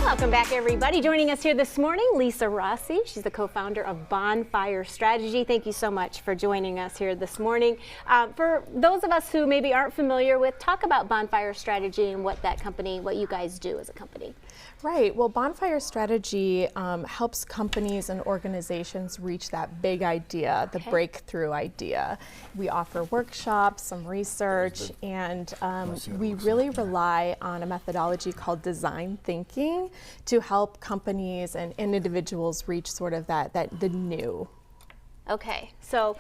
Welcome back, everybody. Joining us here this morning, Lisa Rossi. She's the co-founder of Bonfire Strategy. Thank you so much for joining us here this morning. For those of us who maybe aren't familiar with, talk about Bonfire Strategy and what that company, what you guys do as a company. Right. Well, Bonfire Strategy helps companies and organizations reach that big idea, the breakthrough idea. We offer workshops, some research, and we really rely on a methodology called design thinking to help companies and individuals reach sort of the new. Okay. So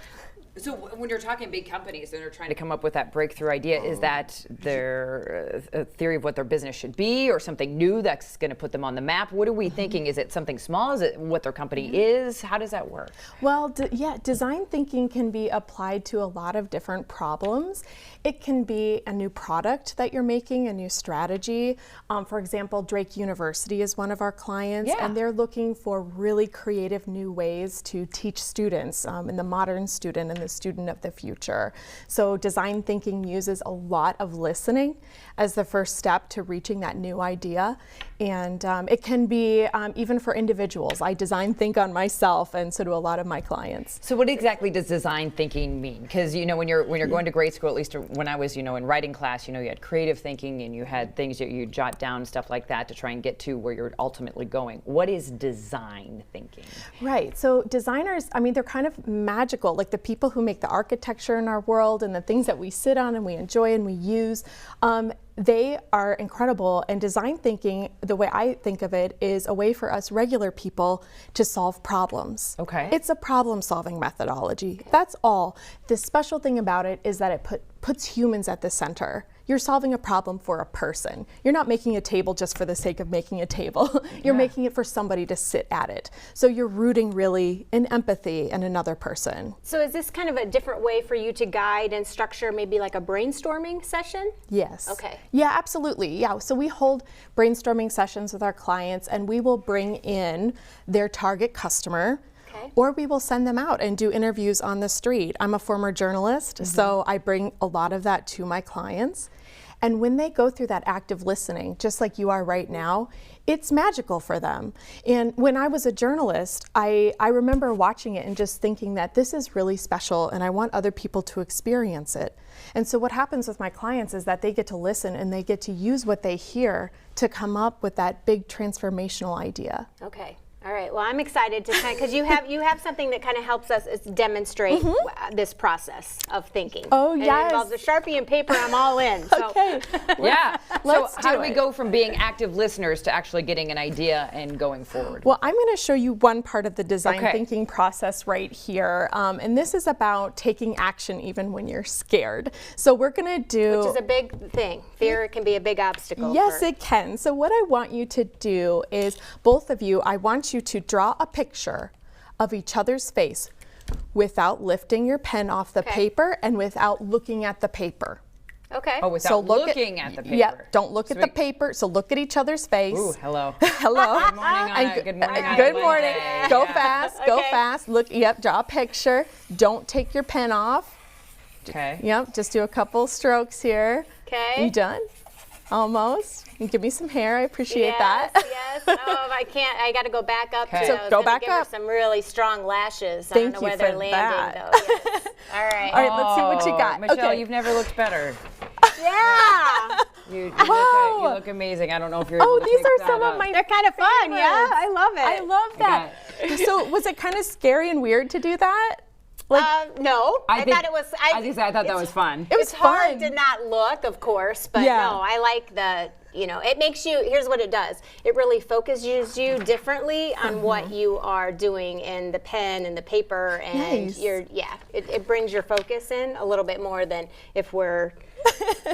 when you're talking big companies and they're trying to come up with that breakthrough idea, is that their theory of what their business should be, or something new that's going to put them on the map? What are we thinking? Is it something small? Is it what their company is? How does that work? Well, design thinking can be applied to a lot of different problems. It can be a new product that you're making, a new strategy. For example, Drake University is one of our clients, and they're looking for really creative new ways to teach students, and the modern student and the student of the future. So design thinking uses a lot of listening as the first step to reaching that new idea. And it can be even for individuals. I design think on myself, and so do a lot of my clients. So what exactly does design thinking mean? Because when you're going to grade school, at least when I was in writing class, you had creative thinking and you had things that you jot down, stuff like that, to try and get to where you're ultimately going. What is design thinking? Right. So designers, they're kind of magical, like the people who make the architecture in our world and the things that we sit on and we enjoy and we use. They are incredible, and design thinking, the way I think of it, is a way for us regular people to solve problems. Okay. It's a problem-solving methodology. That's all. The special thing about it is that it puts humans at the center. You're solving a problem for a person. You're not making a table just for the sake of making a table. You're making it for somebody to sit at it. So you're rooting really in empathy in another person. So is this kind of a different way for you to guide and structure maybe like a brainstorming session? Yes. Okay. Yeah, absolutely. Yeah. So we hold brainstorming sessions with our clients, and we will bring in their target customer. Or we will send them out and do interviews on the street. I'm a former journalist, so I bring a lot of that to my clients. And when they go through that active listening, just like you are right now, it's magical for them. And when I was a journalist, I remember watching it and just thinking that this is really special and I want other people to experience it. And so what happens with my clients is that they get to listen and they get to use what they hear to come up with that big transformational idea. Okay. All right. Well, I'm excited to because you have something that kind of helps us demonstrate this process of thinking. Oh, and yes. it involves a Sharpie and paper. I'm all in. So. Okay. Yeah. Let's so how do do we it. go from being active listeners to actually getting an idea and going forward? Well, I'm going to show you one part of the design thinking process right here. And this is about taking action even when you're scared. So we're going to do... Which is a big thing. Fear can be a big obstacle. Yes, it can. So what I want you to do is, both of you, I want you to draw a picture of each other's face without lifting your pen off the paper and without looking at the paper. Okay. Oh, without looking at the paper. Yeah, don't look at the paper. So look at each other's face. Ooh, hello. Hello. Good morning. Good morning. Good morning. Go fast. Go fast. Look. Yep. Draw a picture. Don't take your pen off. Okay. Yep. Just do a couple strokes here. Okay. You done? Almost. You give me some hair. I appreciate that. Yes. Oh, I can't. I got to go back up. Okay. To So go back give her up. some really strong lashes. Thank I don't know you where they're for landing, that. though. Yes. All right. All right. Let's see what you got. Michelle, okay. you've never looked better. Yeah. You Wow. look amazing. I don't know if you're able Oh, to these pick are that some up. of my They're kind of fun. Yeah. I love it. I love that. So was it kind of scary and weird to do that? No. I think- thought it was. I thought that was fun. It was It's hard fun. to not look, of course, but Yeah. no, I like the. It makes you. Here's what it does. It really focuses you differently on what you are doing in the pen and the paper, and Nice. It brings your focus in a little bit more than if we're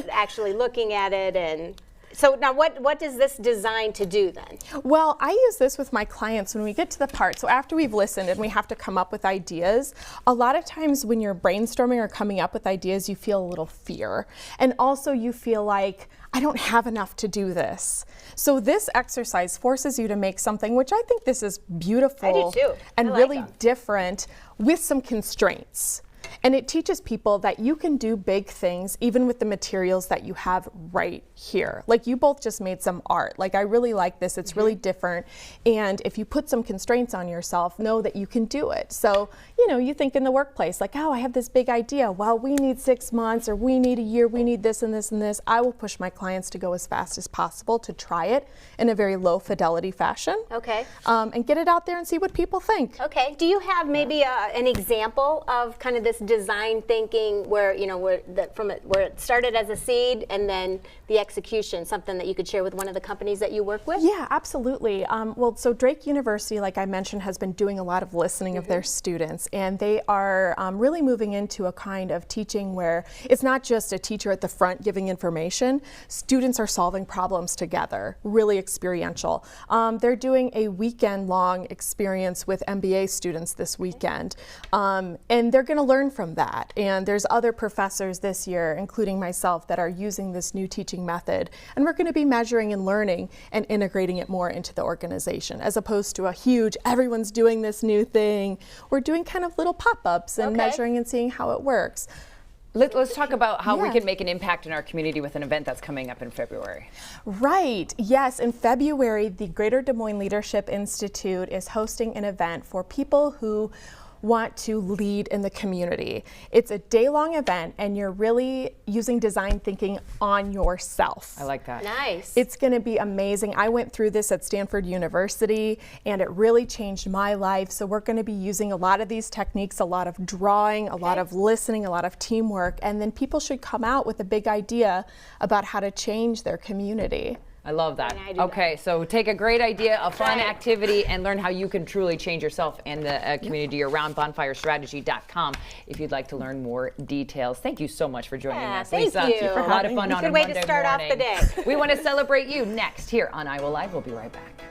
actually looking at it. And so now, what is this designed to do then? Well, I use this with my clients when we get to the part. So after we've listened and we have to come up with ideas, a lot of times when you're brainstorming or coming up with ideas, you feel a little fear. And also you feel like, I don't have enough to do this. So this exercise forces you to make something, which I think this is beautiful I do too. and I like really that. different with some constraints. And it teaches people that you can do big things even with the materials that you have right here. Like you both just made some art. Like I really like this, it's really different. And if you put some constraints on yourself, know that you can do it. So, you know, you think in the workplace, like, oh, I have this big idea. Well, we need 6 months or we need a year, we need this and this and this. I will push my clients to go as fast as possible to try it in a very low fidelity fashion. Okay. And get it out there and see what people think. Okay. Do you have maybe an example of kind of this design thinking where, you know, where it started as a seed and then the execution, something that you could share with one of the companies that you work with? Yeah, absolutely. Well, so Drake University, like I mentioned, has been doing a lot of listening of their students, and they are really moving into a kind of teaching where it's not just a teacher at the front giving information. Students are solving problems together, really experiential. They're doing a weekend-long experience with MBA students this weekend, and they're going to learn from that. And there's other professors this year, including myself, that are using this new teaching method, and we're going to be measuring and learning and integrating it more into the organization, as opposed to a huge, everyone's doing this new thing. We're doing kind of little pop-ups and measuring and seeing how it works. Let's talk about how we can make an impact in our community with an event that's coming up in February. Right, yes, in February, the Greater Des Moines Leadership Institute is hosting an event for people who want to lead in the community. It's a day-long event, and you're really using design thinking on yourself. I like that. Nice. It's going to be amazing. I went through this at Stanford University, and it really changed my life. So we're going to be using a lot of these techniques, a lot of drawing, a lot of listening, a lot of teamwork, and then people should come out with a big idea about how to change their community. I love that. Okay, so take a great idea, a fun activity, and learn how you can truly change yourself and the community around bonfirestrategy.com if you'd like to learn more details. Thank you so much for joining us, Lisa. Thank you. A lot of fun on a Good way Monday to start morning. off the day. We want to celebrate you next here on Iowa Live. We'll be right back.